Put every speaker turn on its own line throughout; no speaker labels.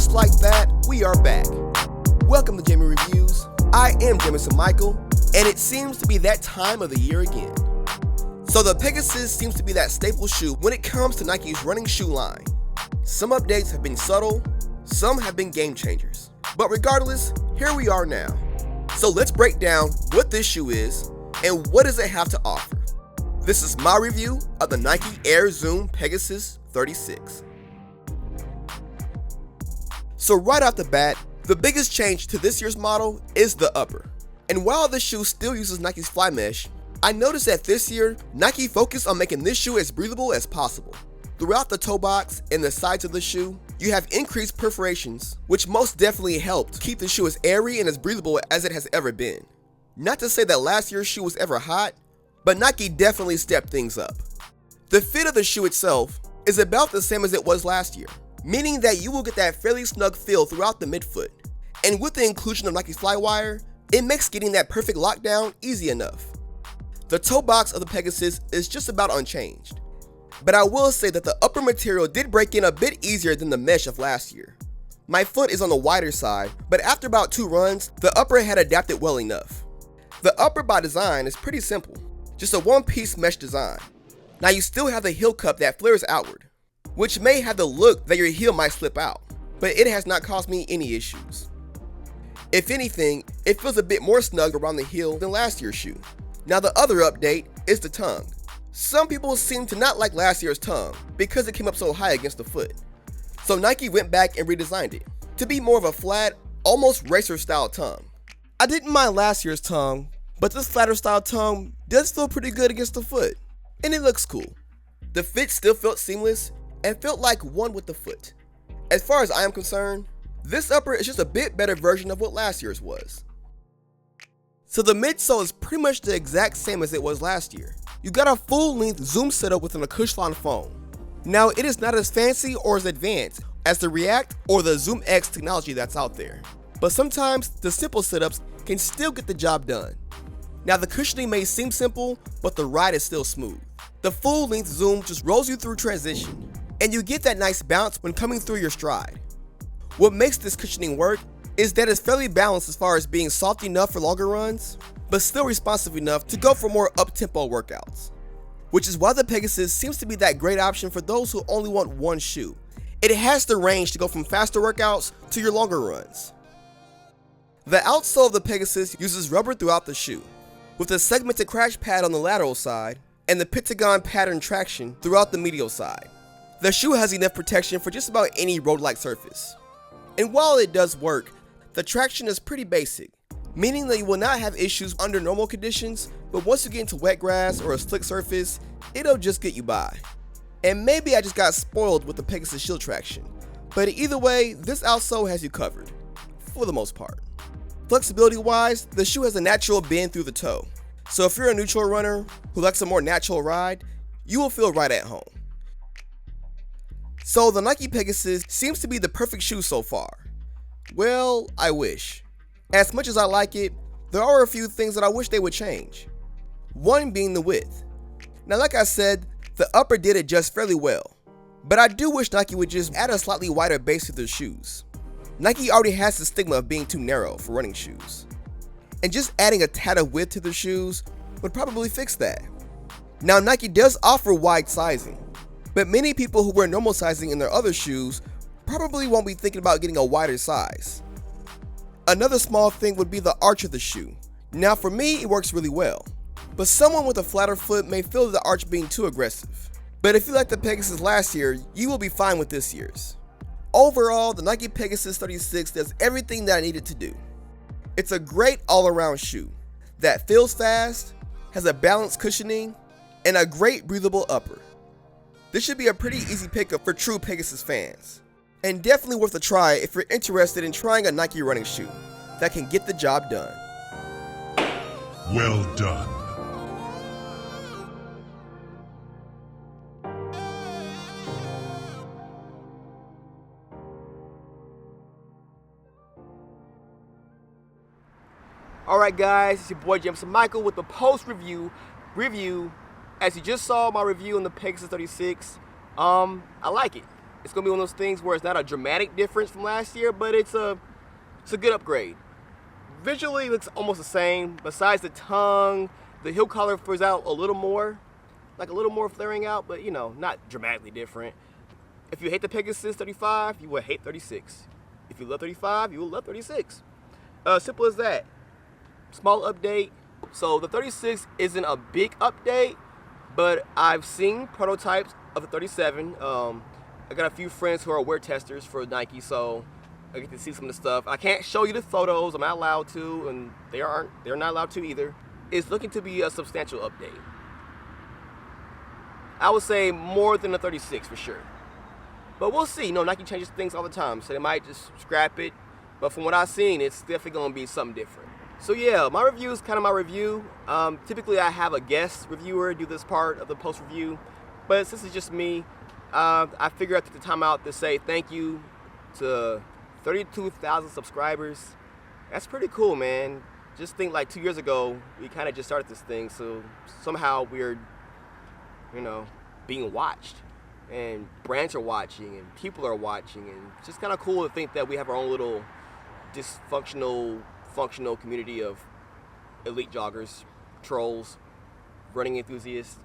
just like that, we are back. Welcome to Jamie Reviews. I am Jamison Michael, and it seems to be that time of the year again. So the Pegasus seems to be that staple shoe when it comes to Nike's running shoe line. Some updates have been subtle, some have been game changers. But regardless, here we are now. So let's break down what this shoe is and what does it have to offer. This is my review of the Nike Air Zoom Pegasus 36. So right off the bat, the biggest change to this year's model is the upper. And while this shoe still uses Nike's Fly Mesh, I noticed that this year, Nike focused on making this shoe as breathable as possible. Throughout the toe box and the sides of the shoe, you have increased perforations, which most definitely helped keep the shoe as airy and as breathable as it has ever been. Not to say that last year's shoe was ever hot, but Nike definitely stepped things up. The fit of the shoe itself is about the same as it was last year, meaning that you will get that fairly snug feel throughout the midfoot. And with the inclusion of Nike's Flywire, it makes getting that perfect lockdown easy enough. The toe box of the Pegasus is just about unchanged, but I will say that the upper material did break in a bit easier than the mesh of last year. My foot is on the wider side, but after about 2 runs, the upper had adapted well enough. The upper by design is pretty simple, just a one-piece mesh design. Now you still have the heel cup that flares outward, which may have the look that your heel might slip out, but it has not caused me any issues. If anything, it feels a bit more snug around the heel than last year's shoe. Now the other update is the tongue. Some people seem to not like last year's tongue because it came up so high against the foot. So Nike went back and redesigned it to be more of a flat, almost racer style tongue. I didn't mind last year's tongue, but this flatter style tongue does feel pretty good against the foot, and it looks cool. The fit still felt seamless and felt like one with the foot. As far as I am concerned, this upper is just a bit better version of what last year's was. So the midsole is pretty much the exact same as it was last year. You got a full-length Zoom setup within a Cushlon foam. Now it is not as fancy or as advanced as the React or the Zoom X technology that's out there, but sometimes the simple setups can still get the job done. Now the cushioning may seem simple, but the ride is still smooth. The full-length Zoom just rolls you through transition, and you get that nice bounce when coming through your stride. What makes this cushioning work is that it's fairly balanced as far as being soft enough for longer runs, but still responsive enough to go for more up-tempo workouts. Which is why the Pegasus seems to be that great option for those who only want one shoe. It has the range to go from faster workouts to your longer runs. The outsole of the Pegasus uses rubber throughout the shoe, with a segmented crash pad on the lateral side and the pentagon pattern traction throughout the medial side. The shoe has enough protection for just about any road-like surface. And while it does work, the traction is pretty basic, meaning that you will not have issues under normal conditions, but once you get into wet grass or a slick surface, it'll just get you by. And maybe I just got spoiled with the Pegasus shield traction, but either way, this outsole has you covered, for the most part. Flexibility wise, the shoe has a natural bend through the toe, so if you're a neutral runner who likes a more natural ride, you will feel right at home. So the Nike Pegasus seems to be the perfect shoe so far. Well, I wish. As much as I like it, there are a few things that I wish they would change. One being the width. Now like I said, the upper did adjust fairly well, but I do wish Nike would just add a slightly wider base to their shoes. Nike already has the stigma of being too narrow for running shoes, and just adding a tad of width to their shoes would probably fix that. Now Nike does offer wide sizing, but many people who wear normal sizing in their other shoes probably won't be thinking about getting a wider size. Another small thing would be the arch of the shoe. Now for me, it works really well, but someone with a flatter foot may feel the arch being too aggressive. But if you like the Pegasus last year, you will be fine with this year's. Overall, the Nike Pegasus 36 does everything that I needed to do. It's a great all-around shoe that feels fast, has a balanced cushioning, and a great breathable upper. This should be a pretty easy pickup for true Pegasus fans, and definitely worth a try if you're interested in trying a Nike running shoe that can get the job done.
Well done.
Alright guys, it's your boy Jamison Michael with the post review. As you just saw my review on the Pegasus 36, I like it. It's gonna be one of those things where it's not a dramatic difference from last year, but it's a good upgrade. Visually, it looks almost the same. Besides the tongue, the heel collar flares out a little more, like a little more flaring out, but you know, not dramatically different. If you hate the Pegasus 35, you will hate 36. If you love 35, you will love 36. Simple as that. Small update. So the 36 isn't a big update, but I've seen prototypes of the 37. I got a few friends who are wear testers for Nike, so I get to see some of the stuff. I can't show you the photos, I'm not allowed to, and they're not allowed to either. It's looking to be a substantial update. I would say more than a 36 for sure. But we'll see. You know, Nike changes things all the time, so they might just scrap it. But from what I've seen, it's definitely gonna be something different. So yeah, my review is kind of my review. Typically I have a guest reviewer do this part of the post review, but since it's just me, I figured I took the time out to say thank you to 32,000 subscribers. That's pretty cool, man. Just think like 2 years ago, we kind of just started this thing, so somehow we're, you know, being watched, and brands are watching, and people are watching, and it's just kind of cool to think that we have our own little dysfunctional, functional community of elite joggers, trolls, running enthusiasts,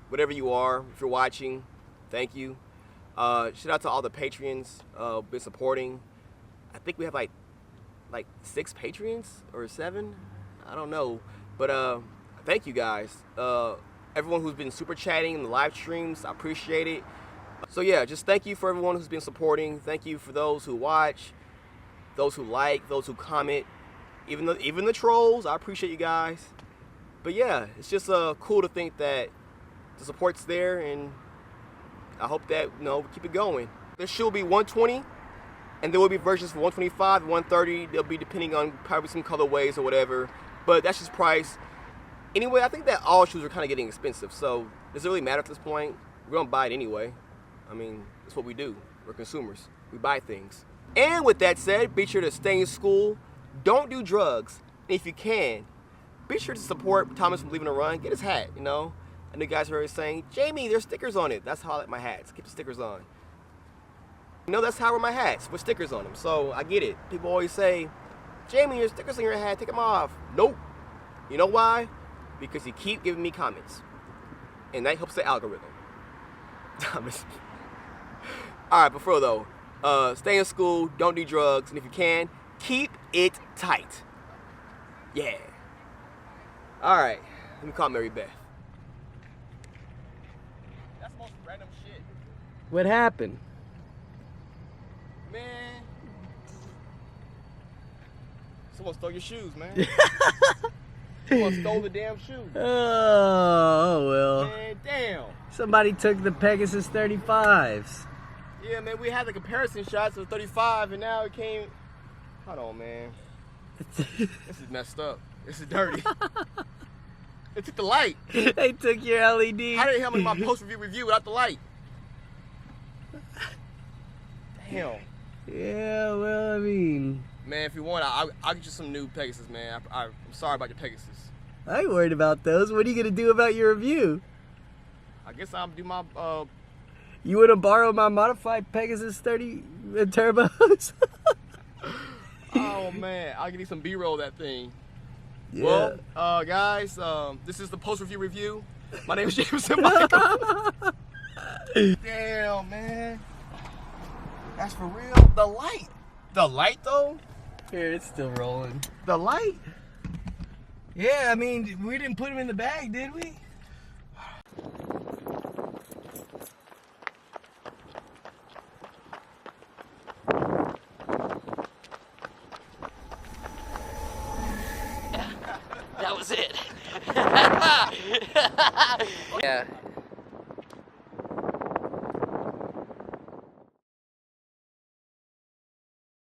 whatever you are. If you're watching, thank you. Shout out to all the Patreons been supporting. I think we have like 6 Patreons or 7. I don't know, but thank you guys. Everyone who's been super chatting in the live streams, I appreciate it. So yeah, just thank you for everyone who's been supporting. Thank you for those who watch, those who like, those who comment, even the trolls. I appreciate you guys. But yeah, it's just cool to think that the support's there, and I hope that, you know, keep it going. There should be 120, and there will be versions for 125, 130. They'll be depending on probably some colorways or whatever, but that's just price. Anyway, I think that all shoes are kind of getting expensive, so does it really matter at this point? We're gonna buy it anyway. I mean, that's what we do. We're consumers. We buy things. And with that said, be sure to stay in school. Don't do drugs. And if you can, be sure to support Thomas from Leaving a Run. Get his hat, you know. And the guys are always saying, Jamie, there's stickers on it. That's how I like my hats. Keep the stickers on. You know, that's how I wear my hats, with stickers on them. So I get it. People always say, Jamie, there's stickers on your hat. Take them off. Nope. You know why? Because you keep giving me comments. And that helps the algorithm. Thomas. All right, but for real though, stay in school, don't do drugs, and if you can, keep it tight. Yeah. All right, let me call Mary Beth. That's the most random shit.
What happened?
Man. Someone stole your shoes, man. Someone stole the damn shoes.
Oh, well.
Man, damn.
Somebody took the Pegasus 35s.
Yeah, man, we had the comparison shots of 35, and now it came. Hold on, man. This is messed up. This is dirty. It took the light.
They took your LED.
How did it help me in my post-review without the light? Damn.
Yeah, well, I mean.
Man, if you want, I'll get you some new Pegasus, man. I'm sorry about your Pegasus.
I ain't worried about those. What are you going to do about your review?
I guess I'll do my,
You want to borrow my modified Pegasus 30 turbos?
Oh, man. I'll give you some B-roll of that thing.
Yeah.
Well, guys, this is the post-review review. My name is Jameson Michael. Damn, man. That's for real. The light. The light, though?
Here, it's still rolling.
The light?
Yeah, I mean, we didn't put them in the bag, did we?
That was it.
Yeah.